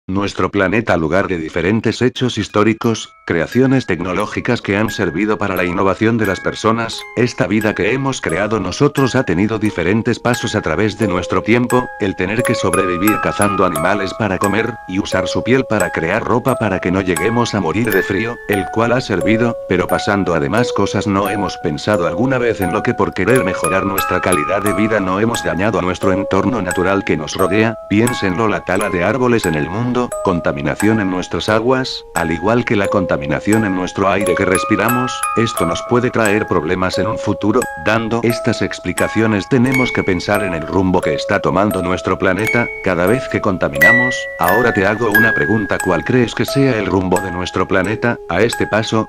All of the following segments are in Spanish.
Nuestro planeta, lugar de diferentes hechos históricos, creaciones tecnológicas que han servido para la innovación de las personas, esta vida que hemos creado nosotros ha tenido diferentes pasos a través de nuestro tiempo, el tener que sobrevivir cazando animales para comer, y usar su piel para crear ropa para que no lleguemos a morir de frío, el cual ha servido, pero pasando además cosas. No hemos pensado alguna vez en lo que por querer mejorar nuestra calidad de vida no hemos dañado a nuestro entorno natural que nos rodea. Piénsenlo: la tala de árboles en el mundo, contaminación en nuestras aguas, al igual que la contaminación en nuestro aire que respiramos. Esto nos puede traer problemas en un futuro. Dando estas explicaciones, tenemos que pensar en el rumbo que está tomando nuestro planeta, cada vez que contaminamos. Ahora te hago una pregunta: ¿cuál crees que sea el rumbo de nuestro planeta, a este paso?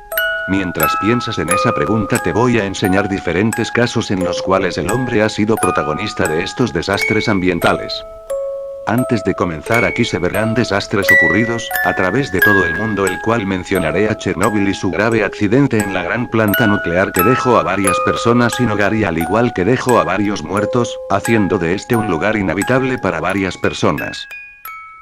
Mientras piensas en esa pregunta, te voy a enseñar diferentes casos en los cuales el hombre ha sido protagonista de estos desastres ambientales. Antes de comenzar, aquí se verán desastres ocurridos a través de todo el mundo, el cual mencionaré a Chernóbil y su grave accidente en la gran planta nuclear que dejó a varias personas sin hogar y al igual que dejó a varios muertos, haciendo de este un lugar inhabitable para varias personas.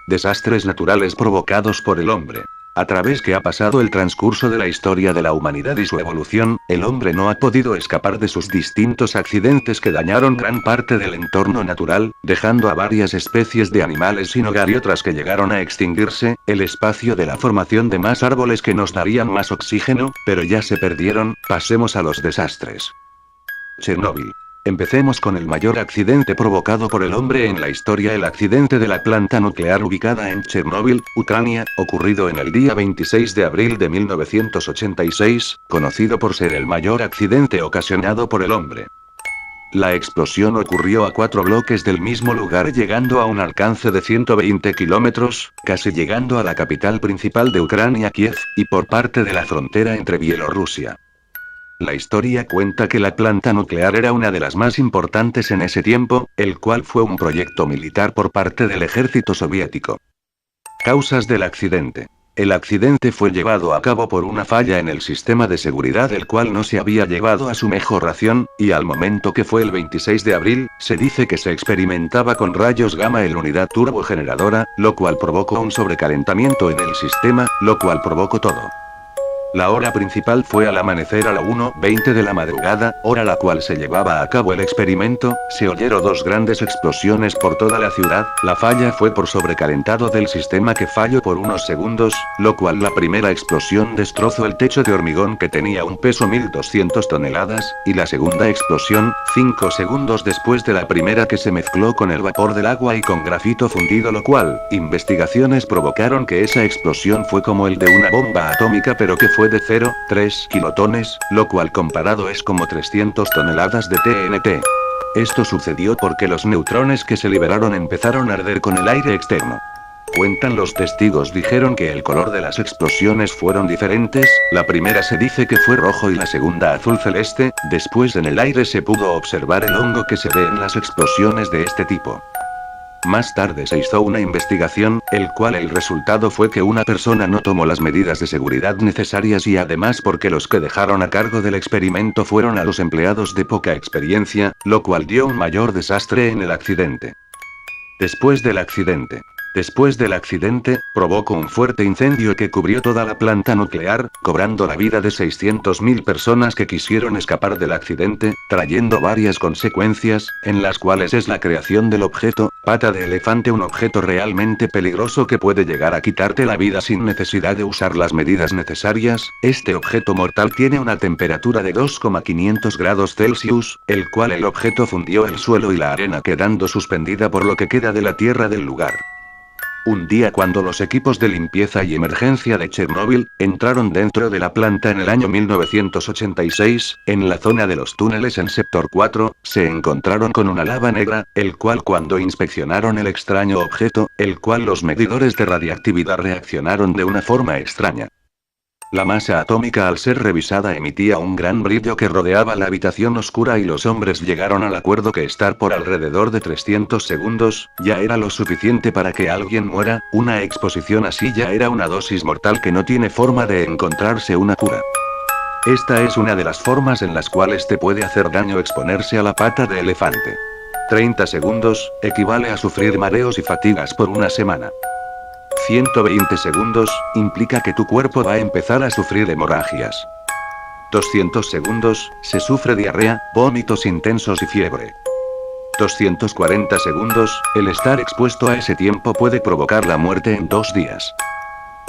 Desastres naturales provocados por el hombre. A través que ha pasado el transcurso de la historia de la humanidad y su evolución, el hombre no ha podido escapar de sus distintos accidentes que dañaron gran parte del entorno natural, dejando a varias especies de animales sin hogar y otras que llegaron a extinguirse, el espacio de la formación de más árboles que nos darían más oxígeno, pero ya se perdieron. Pasemos a los desastres. Chernóbil. Empecemos con el mayor accidente provocado por el hombre en la historia: el accidente de la planta nuclear ubicada en Chernóbil, Ucrania, ocurrido en el día 26 de abril de 1986, conocido por ser el mayor accidente ocasionado por el hombre. La explosión ocurrió a 4 bloques del mismo lugar, llegando a un alcance de 120 kilómetros, casi llegando a la capital principal de Ucrania, Kiev, y por parte de la frontera entre Bielorrusia. La historia cuenta que la planta nuclear era una de las más importantes en ese tiempo, el cual fue un proyecto militar por parte del ejército soviético. Causas del accidente. El accidente fue llevado a cabo por una falla en el sistema de seguridad, el cual no se había llevado a su mejor ración, y al momento que fue el 26 de abril, se dice que se experimentaba con rayos gamma en la unidad turbogeneradora, lo cual provocó un sobrecalentamiento en el sistema, lo cual provocó todo. La hora principal fue al amanecer a la 1:20 de la madrugada, hora a la cual se llevaba a cabo el experimento. Se oyeron 2 grandes explosiones por toda la ciudad. La falla fue por sobrecalentado del sistema, que falló por unos segundos, lo cual la primera explosión destrozó el techo de hormigón que tenía un peso 1200 toneladas, y la segunda explosión, 5 segundos después de la primera, que se mezcló con el vapor del agua y con grafito fundido, lo cual, investigaciones provocaron que esa explosión fue como el de una bomba atómica, pero que fue de 0,3 kilotones, lo cual comparado es como 300 toneladas de TNT. Esto sucedió porque los neutrones que se liberaron empezaron a arder con el aire externo. Cuentan los testigos, dijeron que el color de las explosiones fueron diferentes, la primera se dice que fue rojo y la segunda azul celeste. Después en el aire se pudo observar el hongo que se ve en las explosiones de este tipo. Más tarde se hizo una investigación, el cual el resultado fue que una persona no tomó las medidas de seguridad necesarias, y además porque los que dejaron a cargo del experimento fueron a los empleados de poca experiencia, lo cual dio un mayor desastre en el accidente. Después del accidente. Provocó un fuerte incendio que cubrió toda la planta nuclear, cobrando la vida de 600.000 personas que quisieron escapar del accidente, trayendo varias consecuencias, en las cuales es la creación del objeto pata de elefante, un objeto realmente peligroso que puede llegar a quitarte la vida sin necesidad de usar las medidas necesarias. Este objeto mortal tiene una temperatura de 2,500 grados Celsius, el cual el objeto fundió el suelo y la arena, quedando suspendida por lo que queda de la tierra del lugar. Un día, cuando los equipos de limpieza y emergencia de Chernóbil entraron dentro de la planta en el año 1986, en la zona de los túneles en sector 4, se encontraron con una lava negra, el cual cuando inspeccionaron el extraño objeto, el cual los medidores de radiactividad reaccionaron de una forma extraña. La masa atómica, al ser revisada, emitía un gran brillo que rodeaba la habitación oscura, y los hombres llegaron al acuerdo que estar por alrededor de 300 segundos, ya era lo suficiente para que alguien muera. Una exposición así ya era una dosis mortal que no tiene forma de encontrarse una cura. Esta es una de las formas en las cuales te puede hacer daño exponerse a la pata de elefante. 30 segundos, equivale a sufrir mareos y fatigas por una semana. 120 segundos, implica que tu cuerpo va a empezar a sufrir hemorragias. 200 segundos, se sufre diarrea, vómitos intensos y fiebre. 240 segundos, el estar expuesto a ese tiempo puede provocar la muerte en 2 días.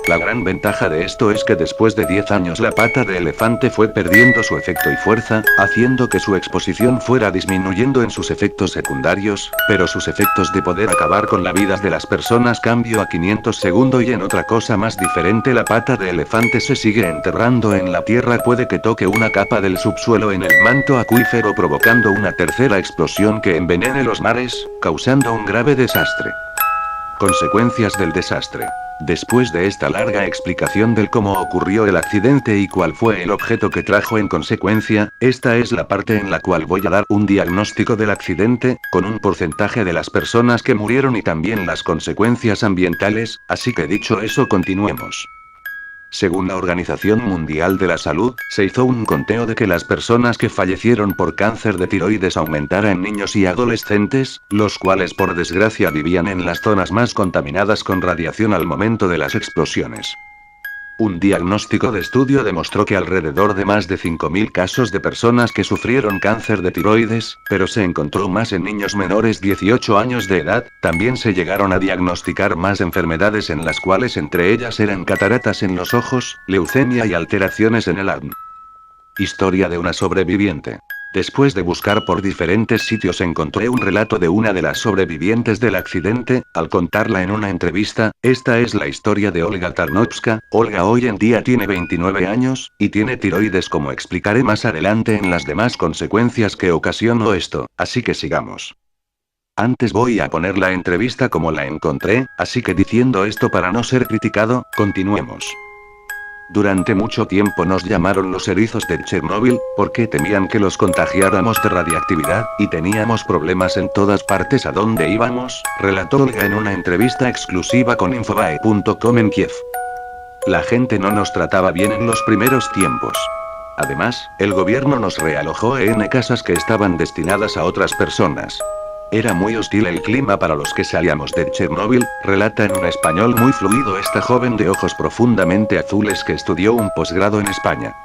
La gran ventaja de esto es que después de 10 años la pata de elefante fue perdiendo su efecto y fuerza, haciendo que su exposición fuera disminuyendo en sus efectos secundarios, pero sus efectos de poder acabar con la vida de las personas cambió a 500 segundos y en otra cosa más diferente la pata de elefante se sigue enterrando en la tierra, puede que toque una capa del subsuelo en el manto acuífero provocando una tercera explosión que envenene los mares, causando un grave desastre. Consecuencias del desastre. Después de esta larga explicación del cómo ocurrió el accidente y cuál fue el objeto que trajo en consecuencia, esta es la parte en la cual voy a dar un diagnóstico del accidente, con un porcentaje de las personas que murieron y también las consecuencias ambientales, así que dicho eso continuemos. Según la Organización Mundial de la Salud, se hizo un conteo de que las personas que fallecieron por cáncer de tiroides aumentara en niños y adolescentes, los cuales por desgracia vivían en las zonas más contaminadas con radiación al momento de las explosiones. Un diagnóstico de estudio demostró que alrededor de más de 5.000 casos de personas que sufrieron cáncer de tiroides, pero se encontró más en niños menores 18 años de edad, también se llegaron a diagnosticar más enfermedades en las cuales entre ellas eran cataratas en los ojos, leucemia y alteraciones en el ADN. Historia de una sobreviviente. Después de buscar por diferentes sitios encontré un relato de una de las sobrevivientes del accidente, al contarla en una entrevista, esta es la historia de Olga Tarnowska. Olga hoy en día tiene 29 años, y tiene tiroides como explicaré más adelante en las demás consecuencias que ocasionó esto, así que sigamos. Antes voy a poner la entrevista como la encontré, así que diciendo esto para no ser criticado, continuemos. Durante mucho tiempo nos llamaron los erizos de Chernóbil, porque temían que los contagiáramos de radiactividad, y teníamos problemas en todas partes a donde íbamos, relató Olga en una entrevista exclusiva con Infobae.com en Kiev. La gente no nos trataba bien en los primeros tiempos. Además, el gobierno nos realojó en casas que estaban destinadas a otras personas. Era muy hostil el clima para los que salíamos de Chernóbil, relata en un español muy fluido esta joven de ojos profundamente azules que estudió un posgrado en España.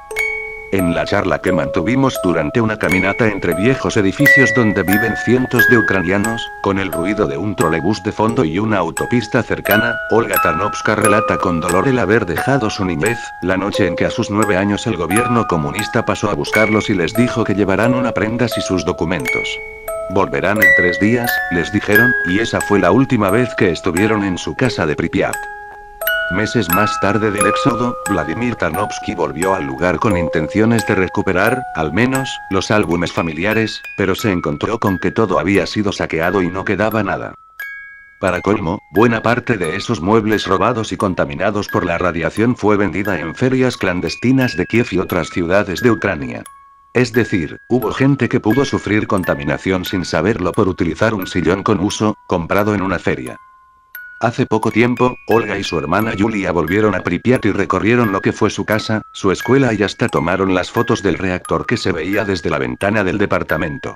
En la charla que mantuvimos durante una caminata entre viejos edificios donde viven cientos de ucranianos, con el ruido de un trolebús de fondo y una autopista cercana, Olga Tarnowska relata con dolor el haber dejado su niñez, la noche en que a sus 9 años el gobierno comunista pasó a buscarlos y les dijo que llevarán una prenda y sus documentos. Volverán en 3 días, les dijeron, y esa fue la última vez que estuvieron en su casa de Pripyat. Meses más tarde del éxodo, Vladimir Tarnowski volvió al lugar con intenciones de recuperar, al menos, los álbumes familiares, pero se encontró con que todo había sido saqueado y no quedaba nada. Para colmo, buena parte de esos muebles robados y contaminados por la radiación fue vendida en ferias clandestinas de Kiev y otras ciudades de Ucrania. Es decir, hubo gente que pudo sufrir contaminación sin saberlo por utilizar un sillón con uso, comprado en una feria. Hace poco tiempo, Olga y su hermana Yulia volvieron a Pripyat y recorrieron lo que fue su casa, su escuela y hasta tomaron las fotos del reactor que se veía desde la ventana del departamento.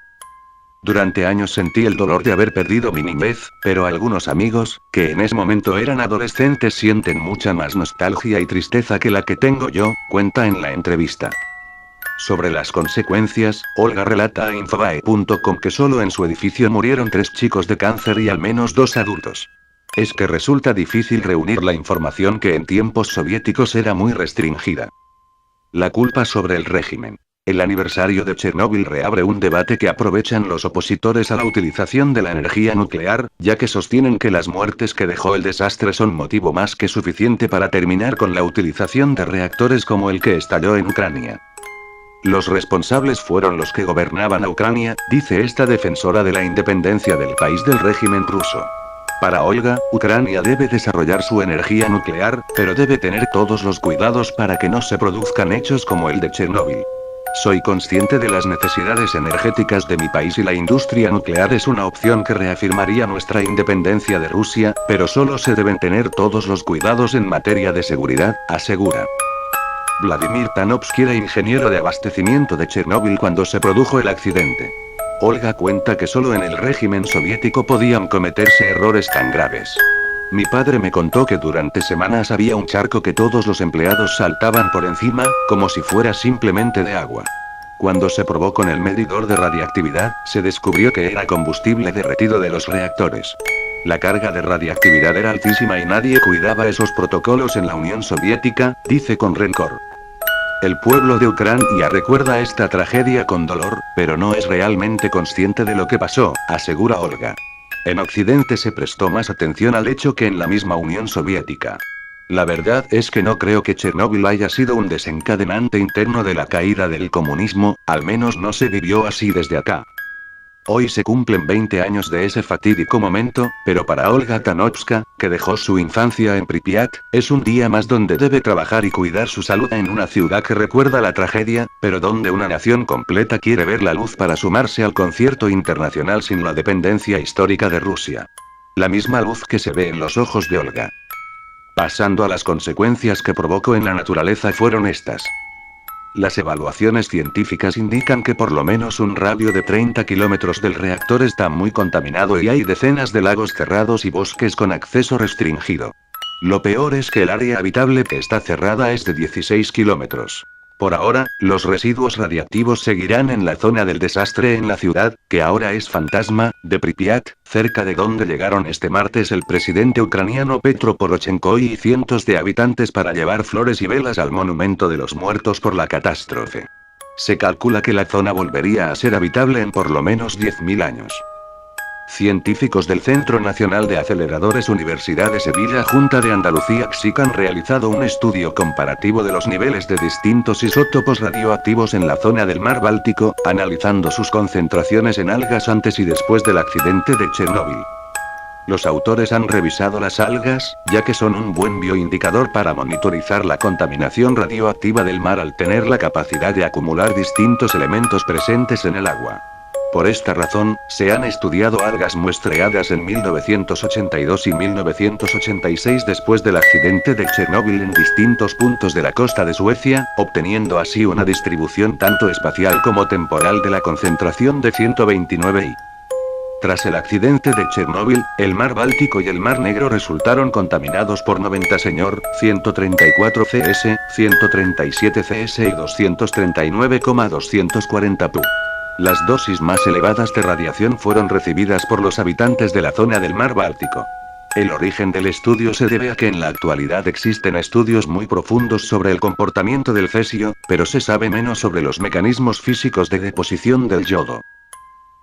Durante años sentí el dolor de haber perdido mi niñez, pero algunos amigos, que en ese momento eran adolescentes, sienten mucha más nostalgia y tristeza que la que tengo yo, cuenta en la entrevista. Sobre las consecuencias, Olga relata a Infobae.com que solo en su edificio murieron 3 chicos de cáncer y al menos 2 adultos. Es que resulta difícil reunir la información que en tiempos soviéticos era muy restringida. La culpa sobre el régimen. El aniversario de Chernóbil reabre un debate que aprovechan los opositores a la utilización de la energía nuclear, ya que sostienen que las muertes que dejó el desastre son motivo más que suficiente para terminar con la utilización de reactores como el que estalló en Ucrania. Los responsables fueron los que gobernaban a Ucrania, dice esta defensora de la independencia del país del régimen ruso. Para Olga, Ucrania debe desarrollar su energía nuclear, pero debe tener todos los cuidados para que no se produzcan hechos como el de Chernóbil. Soy consciente de las necesidades energéticas de mi país y la industria nuclear es una opción que reafirmaría nuestra independencia de Rusia, pero solo se deben tener todos los cuidados en materia de seguridad, asegura. Vladimir Tarnowski era ingeniero de abastecimiento de Chernóbil cuando se produjo el accidente. Olga cuenta que solo en el régimen soviético podían cometerse errores tan graves. Mi padre me contó que durante semanas había un charco que todos los empleados saltaban por encima, como si fuera simplemente de agua. Cuando se probó con el medidor de radiactividad, se descubrió que era combustible derretido de los reactores. La carga de radiactividad era altísima y nadie cuidaba esos protocolos en la Unión Soviética, dice con rencor. El pueblo de Ucrania recuerda esta tragedia con dolor, pero no es realmente consciente de lo que pasó, asegura Olga. En Occidente se prestó más atención al hecho que en la misma Unión Soviética. La verdad es que no creo que Chernóbil haya sido un desencadenante interno de la caída del comunismo, al menos no se vivió así desde acá. Hoy se cumplen 20 años de ese fatídico momento, pero para Olga Tanovska, que dejó su infancia en Pripyat, es un día más donde debe trabajar y cuidar su salud en una ciudad que recuerda la tragedia, pero donde una nación completa quiere ver la luz para sumarse al concierto internacional sin la dependencia histórica de Rusia. La misma luz que se ve en los ojos de Olga. Pasando a las consecuencias que provocó en la naturaleza fueron estas. Las evaluaciones científicas indican que por lo menos un radio de 30 kilómetros del reactor está muy contaminado y hay decenas de lagos cerrados y bosques con acceso restringido. Lo peor es que el área habitable que está cerrada es de 16 kilómetros. Por ahora, los residuos radiactivos seguirán en la zona del desastre en la ciudad, que ahora es fantasma, de Pripyat, cerca de donde llegaron este martes el presidente ucraniano Petro Poroshenko y cientos de habitantes para llevar flores y velas al monumento de los muertos por la catástrofe. Se calcula que la zona volvería a ser habitable en por lo menos 10.000 años. Científicos del Centro Nacional de Aceleradores Universidad de Sevilla Junta de Andalucía CSIC han realizado un estudio comparativo de los niveles de distintos isótopos radioactivos en la zona del mar Báltico, analizando sus concentraciones en algas antes y después del accidente de Chernóbil. Los autores han revisado las algas, ya que son un buen bioindicador para monitorizar la contaminación radioactiva del mar al tener la capacidad de acumular distintos elementos presentes en el agua. Por esta razón, se han estudiado algas muestreadas en 1982 y 1986 después del accidente de Chernóbil en distintos puntos de la costa de Suecia, obteniendo así una distribución tanto espacial como temporal de la concentración de 129 y. Tras el accidente de Chernóbil, el mar Báltico y el mar Negro resultaron contaminados por 90 señor, 134 cs, 137 cs y 239,240 pu. Las dosis más elevadas de radiación fueron recibidas por los habitantes de la zona del mar Báltico. El origen del estudio se debe a que en la actualidad existen estudios muy profundos sobre el comportamiento del cesio, pero se sabe menos sobre los mecanismos físicos de deposición del yodo.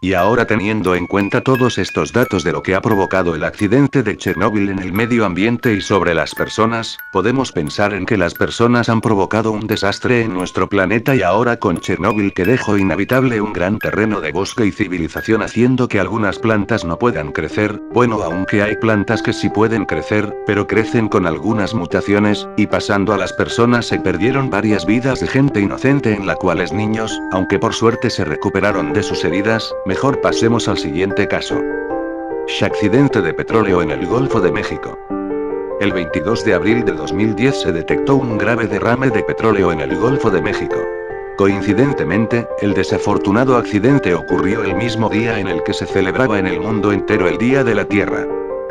Y ahora teniendo en cuenta todos estos datos de lo que ha provocado el accidente de Chernóbil en el medio ambiente y sobre las personas, podemos pensar en que las personas han provocado un desastre en nuestro planeta y ahora con Chernóbil que dejó inhabitable un gran terreno de bosque y civilización haciendo que algunas plantas no puedan crecer, bueno aunque hay plantas que sí pueden crecer, pero crecen con algunas mutaciones, y pasando a las personas se perdieron varias vidas de gente inocente en la cuales niños, aunque por suerte se recuperaron de sus heridas. Mejor pasemos al siguiente caso. Accidente de petróleo en el Golfo de México. El 22 de abril de 2010 se detectó un grave derrame de petróleo en el Golfo de México. Coincidentemente, el desafortunado accidente ocurrió el mismo día en el que se celebraba en el mundo entero el Día de la Tierra.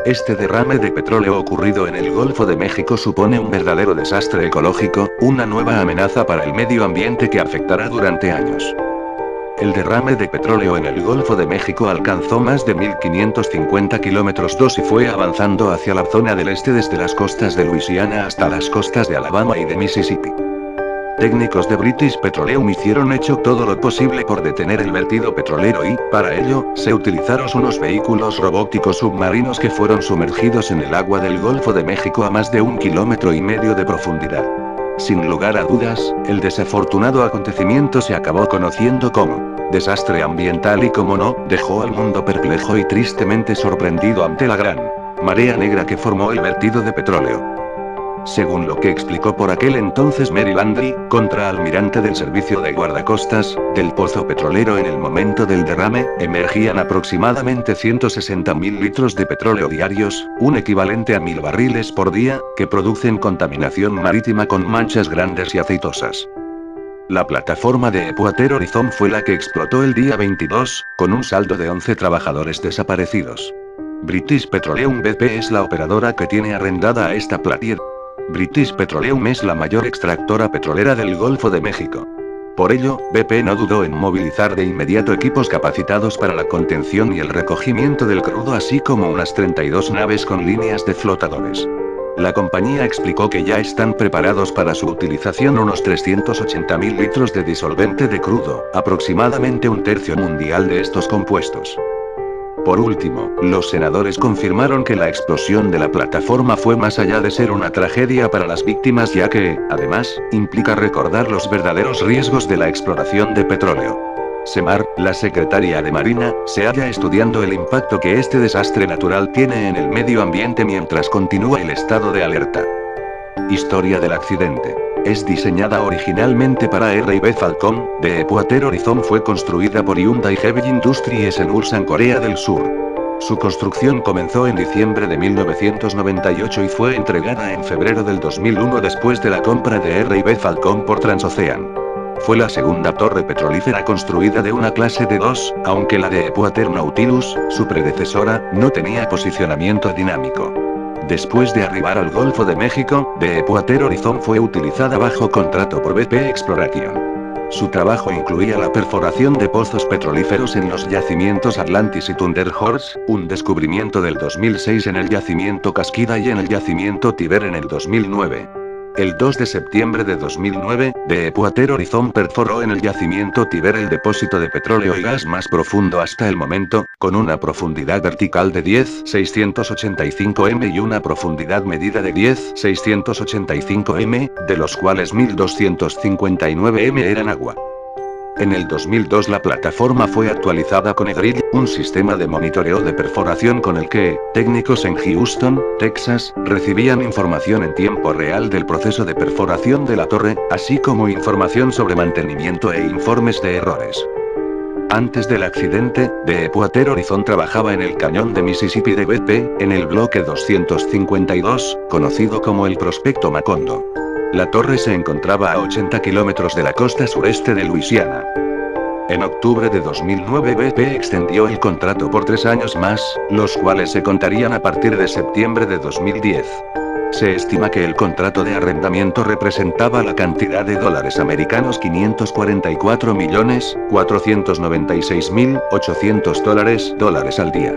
Este derrame de petróleo ocurrido en el Golfo de México supone un verdadero desastre ecológico, una nueva amenaza para el medio ambiente que afectará durante años. El derrame de petróleo en el Golfo de México alcanzó más de 1.550 kilómetros y fue avanzando hacia la zona del este desde las costas de Luisiana hasta las costas de Alabama y de Mississippi. Técnicos de British Petroleum hicieron todo lo posible por detener el vertido petrolero y, para ello, se utilizaron unos vehículos robóticos submarinos que fueron sumergidos en el agua del Golfo de México a más de 1,5 kilómetros de profundidad. Sin lugar a dudas, el desafortunado acontecimiento se acabó conociendo como desastre ambiental y como no, dejó al mundo perplejo y tristemente sorprendido ante la gran marea negra que formó el vertido de petróleo. Según lo que explicó por aquel entonces Mary Landry, contraalmirante del servicio de guardacostas, del pozo petrolero en el momento del derrame, emergían aproximadamente 160.000 litros de petróleo diarios, un equivalente a 1.000 barriles por día, que producen contaminación marítima con manchas grandes y aceitosas. La plataforma de Deepwater Horizon fue la que explotó el día 22, con un saldo de 11 trabajadores desaparecidos. British Petroleum BP es la operadora que tiene arrendada a esta playa. British Petroleum es la mayor extractora petrolera del Golfo de México. Por ello, BP no dudó en movilizar de inmediato equipos capacitados para la contención y el recogimiento del crudo, así como unas 32 naves con líneas de flotadores. La compañía explicó que ya están preparados para su utilización unos 380.000 litros de disolvente de crudo, aproximadamente un tercio mundial de estos compuestos. Por último, los senadores confirmaron que la explosión de la plataforma fue más allá de ser una tragedia para las víctimas, ya que, además, implica recordar los verdaderos riesgos de la exploración de petróleo. Semar, la secretaria de Marina, se halla estudiando el impacto que este desastre natural tiene en el medio ambiente mientras continúa el estado de alerta. Historia del accidente. Es diseñada originalmente para R&B Falcon, Deepwater Horizon fue construida por Hyundai Heavy Industries en Ulsan, Corea del Sur. Su construcción comenzó en diciembre de 1998 y fue entregada en febrero del 2001 después de la compra de R&B Falcon por Transocean. Fue la segunda torre petrolífera construida de una clase de 2, aunque la Deepwater Nautilus, su predecesora, no tenía posicionamiento dinámico. Después de arribar al Golfo de México, Deepwater Horizon fue utilizada bajo contrato por BP Exploration. Su trabajo incluía la perforación de pozos petrolíferos en los yacimientos Atlantis y Thunder Horse, un descubrimiento del 2006 en el yacimiento Cascada y en el yacimiento Tiber en el 2009. El 2 de septiembre de 2009, Deepwater Horizon perforó en el yacimiento Tiber el depósito de petróleo y gas más profundo hasta el momento, con una profundidad vertical de 10,685 m y una profundidad medida de 10,685 m, de los cuales 1.259 m eran agua. En el 2002 la plataforma fue actualizada con eDrill, un sistema de monitoreo de perforación con el que, técnicos en Houston, Texas, recibían información en tiempo real del proceso de perforación de la torre, así como información sobre mantenimiento e informes de errores. Antes del accidente, Deepwater Horizon trabajaba en el cañón de Mississippi de BP, en el bloque 252, conocido como el Prospecto Macondo. La torre se encontraba a 80 kilómetros de la costa sureste de Luisiana. En octubre de 2009 BP extendió el contrato por 3 años más, los cuales se contarían a partir de septiembre de 2010. Se estima que el contrato de arrendamiento representaba la cantidad de dólares americanos $544.496.800 al día.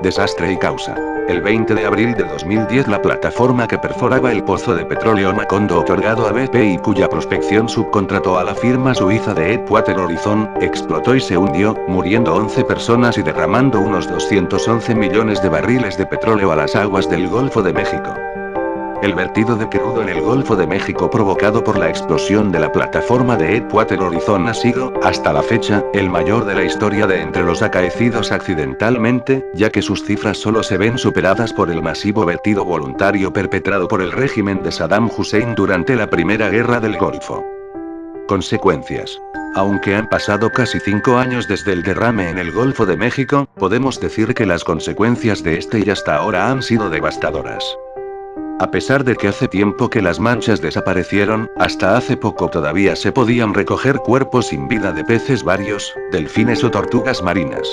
Desastre y causa. El 20 de abril de 2010 la plataforma que perforaba el pozo de petróleo Macondo otorgado a BP y cuya prospección subcontrató a la firma suiza de Deepwater Horizon, explotó y se hundió, muriendo 11 personas y derramando unos 211 millones de barriles de petróleo a las aguas del Golfo de México. El vertido de crudo en el Golfo de México provocado por la explosión de la plataforma de Deepwater Horizon ha sido, hasta la fecha, el mayor de la historia de entre los acaecidos accidentalmente, ya que sus cifras solo se ven superadas por el masivo vertido voluntario perpetrado por el régimen de Saddam Hussein durante la Primera Guerra del Golfo. Consecuencias. Aunque han pasado casi 5 años desde el derrame en el Golfo de México, podemos decir que las consecuencias de este y hasta ahora han sido devastadoras. A pesar de que hace tiempo que las manchas desaparecieron, hasta hace poco todavía se podían recoger cuerpos sin vida de peces varios, delfines o tortugas marinas.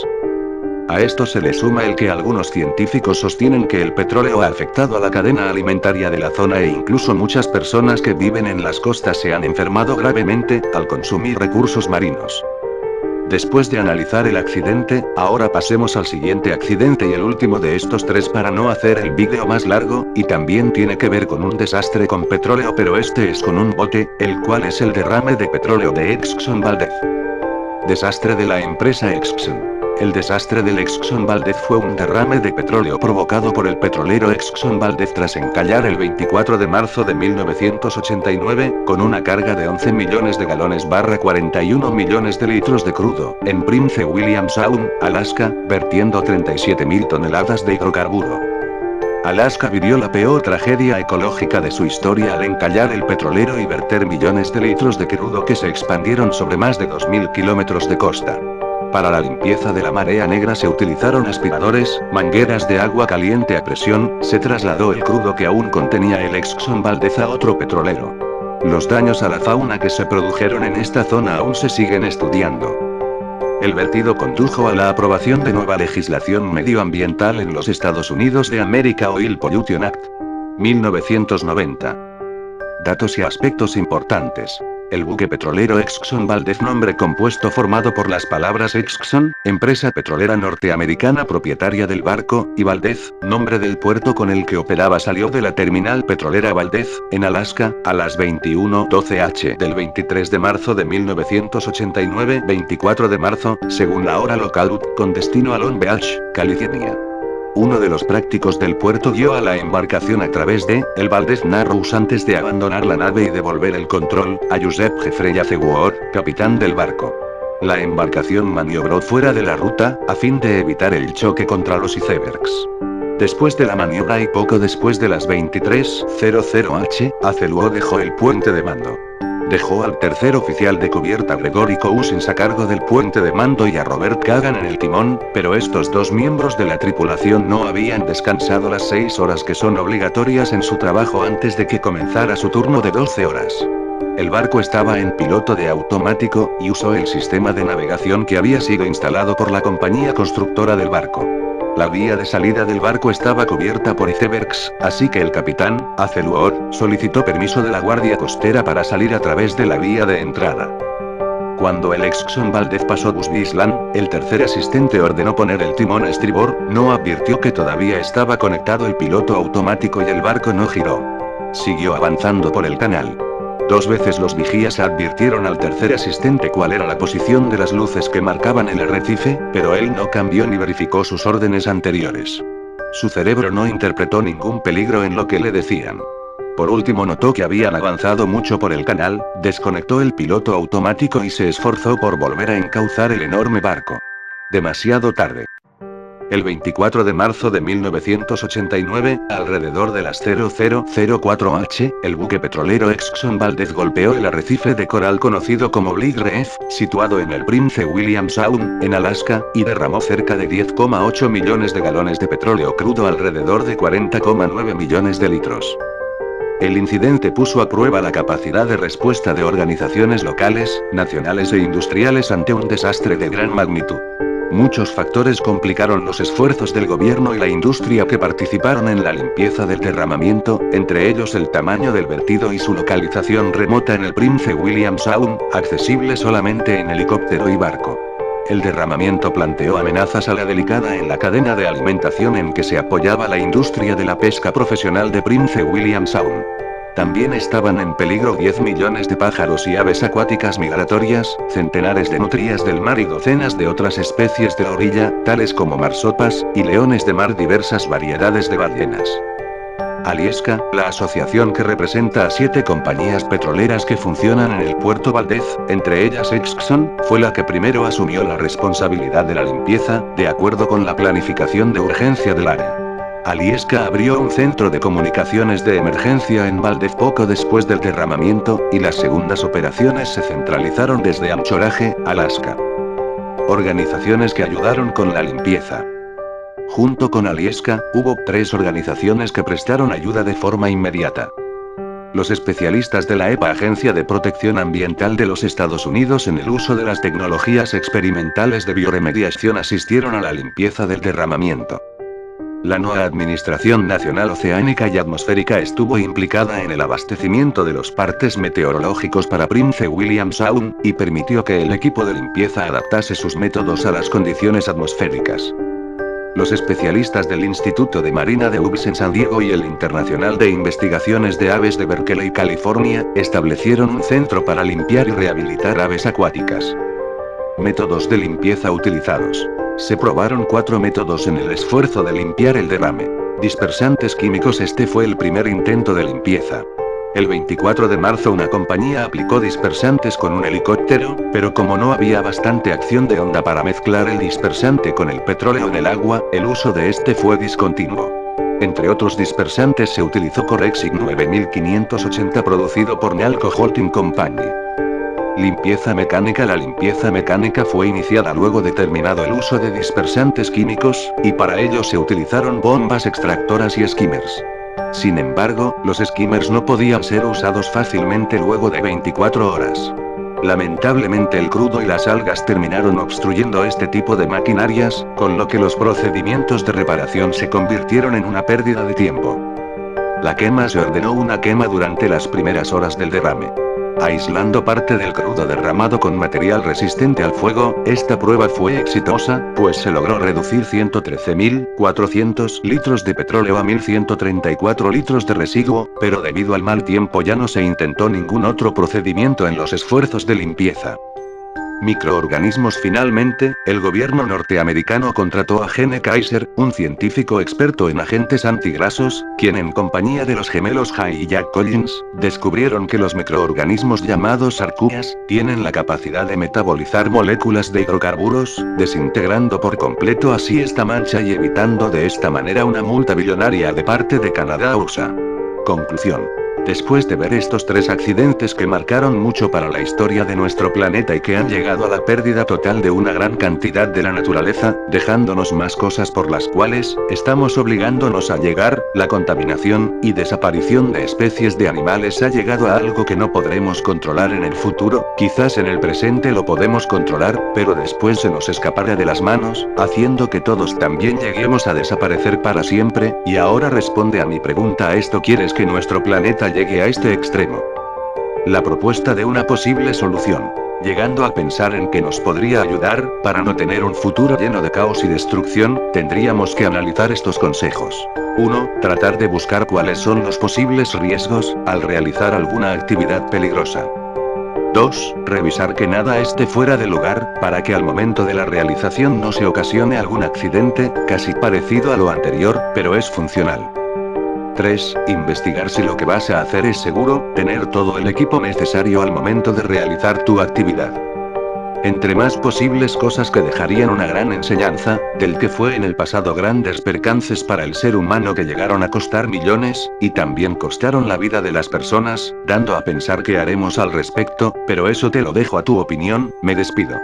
A esto se le suma el que algunos científicos sostienen que el petróleo ha afectado a la cadena alimentaria de la zona e incluso muchas personas que viven en las costas se han enfermado gravemente al consumir recursos marinos. Después de analizar el accidente, ahora pasemos al siguiente accidente y el último de estos 3 para no hacer el vídeo más largo, y también tiene que ver con un desastre con petróleo, pero este es con un bote, el cual es el derrame de petróleo de Exxon Valdez. Desastre de la empresa Exxon. El desastre del Exxon Valdez fue un derrame de petróleo provocado por el petrolero Exxon Valdez tras encallar el 24 de marzo de 1989, con una carga de 11 millones de galones / 41 millones de litros de crudo, en Prince William Sound, Alaska, vertiendo 37.000 toneladas de hidrocarburo. Alaska vivió la peor tragedia ecológica de su historia al encallar el petrolero y verter millones de litros de crudo que se expandieron sobre más de 2.000 kilómetros de costa. Para la limpieza de la marea negra se utilizaron aspiradores, mangueras de agua caliente a presión, se trasladó el crudo que aún contenía el Exxon Valdez a otro petrolero. Los daños a la fauna que se produjeron en esta zona aún se siguen estudiando. El vertido condujo a la aprobación de nueva legislación medioambiental en los Estados Unidos de América Oil Pollution Act. 1990. Datos y aspectos importantes. El buque petrolero Exxon Valdez, nombre compuesto formado por las palabras Exxon, empresa petrolera norteamericana propietaria del barco, y Valdez, nombre del puerto con el que operaba, salió de la terminal petrolera Valdez, en Alaska, a las 21:12 h del 23 de marzo de 1989, 24 de marzo, según la hora local, con destino a Long Beach, California. Uno de los prácticos del puerto guió a la embarcación a través de el Valdez Narrows antes de abandonar la nave y devolver el control a Joseph Jeffrey Azeward, capitán del barco. La embarcación maniobró fuera de la ruta, a fin de evitar el choque contra los icebergs. Después de la maniobra y poco después de las 23:00 h, Azeward dejó el puente de mando. Dejó al tercer oficial de cubierta Gregory Cousins a cargo del puente de mando y a Robert Kagan en el timón, pero estos dos miembros de la tripulación no habían descansado las 6 horas que son obligatorias en su trabajo antes de que comenzara su turno de 12 horas. El barco estaba en piloto de automático, y usó el sistema de navegación que había sido instalado por la compañía constructora del barco. La vía de salida del barco estaba cubierta por icebergs, así que el capitán, Azeward, solicitó permiso de la guardia costera para salir a través de la vía de entrada. Cuando el Exxon Valdez pasó Busby Island, el tercer asistente ordenó poner el timón a estribor, no advirtió que todavía estaba conectado el piloto automático y el barco no giró. Siguió avanzando por el canal. 2 veces los vigías advirtieron al tercer asistente cuál era la posición de las luces que marcaban el arrecife, pero él no cambió ni verificó sus órdenes anteriores. Su cerebro no interpretó ningún peligro en lo que le decían. Por último notó que habían avanzado mucho por el canal, desconectó el piloto automático y se esforzó por volver a encauzar el enorme barco. Demasiado tarde. El 24 de marzo de 1989, alrededor de las 00:04 h, el buque petrolero Exxon Valdez golpeó el arrecife de coral conocido como Big Reef, situado en el Prince William Sound, en Alaska, y derramó cerca de 10,8 millones de galones de petróleo crudo, alrededor de 40,9 millones de litros. El incidente puso a prueba la capacidad de respuesta de organizaciones locales, nacionales e industriales ante un desastre de gran magnitud. Muchos factores complicaron los esfuerzos del gobierno y la industria que participaron en la limpieza del derramamiento, entre ellos el tamaño del vertido y su localización remota en el Prince William Sound, accesible solamente en helicóptero y barco. El derramamiento planteó amenazas a la delicada en la cadena de alimentación en que se apoyaba la industria de la pesca profesional de Prince William Sound. También estaban en peligro 10 millones de pájaros y aves acuáticas migratorias, centenares de nutrias del mar y docenas de otras especies de la orilla, tales como marsopas, y leones de mar, diversas variedades de ballenas. Alyeska, la asociación que representa a 7 compañías petroleras que funcionan en el puerto Valdez, entre ellas Exxon, fue la que primero asumió la responsabilidad de la limpieza, de acuerdo con la planificación de urgencia del área. Alyeska abrió un centro de comunicaciones de emergencia en Valdez poco después del derramamiento, y las segundas operaciones se centralizaron desde Anchorage, Alaska. Organizaciones que ayudaron con la limpieza. Junto con Alyeska, hubo 3 organizaciones que prestaron ayuda de forma inmediata. Los especialistas de la EPA, Agencia de Protección Ambiental de los Estados Unidos, en el uso de las tecnologías experimentales de bioremediación, asistieron a la limpieza del derramamiento. La NOAA, Administración Nacional Oceánica y Atmosférica, estuvo implicada en el abastecimiento de los partes meteorológicos para Prince William Sound, y permitió que el equipo de limpieza adaptase sus métodos a las condiciones atmosféricas. Los especialistas del Instituto de Marina de UBS en San Diego y el Internacional de Investigaciones de Aves de Berkeley, California, establecieron un centro para limpiar y rehabilitar aves acuáticas. Métodos de limpieza utilizados. Se probaron 4 métodos en el esfuerzo de limpiar el derrame. Dispersantes químicos. Este fue el primer intento de limpieza. El 24 de marzo una compañía aplicó dispersantes con un helicóptero, pero como no había bastante acción de onda para mezclar el dispersante con el petróleo en el agua, el uso de este fue discontinuo. Entre otros dispersantes se utilizó Corexit 9580 producido por Nalco Holding Company. Limpieza mecánica. La limpieza mecánica fue iniciada luego de terminado el uso de dispersantes químicos, y para ello se utilizaron bombas extractoras y skimmers. Sin embargo, los skimmers no podían ser usados fácilmente luego de 24 horas. Lamentablemente el crudo y las algas terminaron obstruyendo este tipo de maquinarias, con lo que los procedimientos de reparación se convirtieron en una pérdida de tiempo. La quema se ordenó una quema durante las primeras horas del derrame. Aislando parte del crudo derramado con material resistente al fuego, esta prueba fue exitosa, pues se logró reducir 113.400 litros de petróleo a 1.134 litros de residuo, pero debido al mal tiempo ya no se intentó ningún otro procedimiento en los esfuerzos de limpieza. Microorganismos. Finalmente, el gobierno norteamericano contrató a Gene Kaiser, un científico experto en agentes antigrasos, quien en compañía de los gemelos Jay y Jack Collins, descubrieron que los microorganismos llamados arqueas, tienen la capacidad de metabolizar moléculas de hidrocarburos, desintegrando por completo así esta mancha y evitando de esta manera una multa billonaria de parte de Canadá-USA. Conclusión. Después de ver estos 3 accidentes que marcaron mucho para la historia de nuestro planeta y que han llegado a la pérdida total de una gran cantidad de la naturaleza, dejándonos más cosas por las cuales estamos obligándonos a llegar, la contaminación y desaparición de especies de animales ha llegado a algo que no podremos controlar en el futuro, quizás en el presente lo podemos controlar, pero después se nos escapará de las manos, haciendo que todos también lleguemos a desaparecer para siempre, y ahora responde a mi pregunta a esto: ¿quieres que nuestro planeta llegue a este extremo? La propuesta de una posible solución. Llegando a pensar en que nos podría ayudar, para no tener un futuro lleno de caos y destrucción, tendríamos que analizar estos consejos. 1. Tratar de buscar cuáles son los posibles riesgos, al realizar alguna actividad peligrosa. 2. Revisar que nada esté fuera de lugar, para que al momento de la realización no se ocasione algún accidente, casi parecido a lo anterior, pero es funcional. 3. Investigar si lo que vas a hacer es seguro, tener todo el equipo necesario al momento de realizar tu actividad. Entre más posibles cosas que dejarían una gran enseñanza, del que fue en el pasado grandes percances para el ser humano que llegaron a costar millones, y también costaron la vida de las personas, dando a pensar qué haremos al respecto, pero eso te lo dejo a tu opinión, me despido.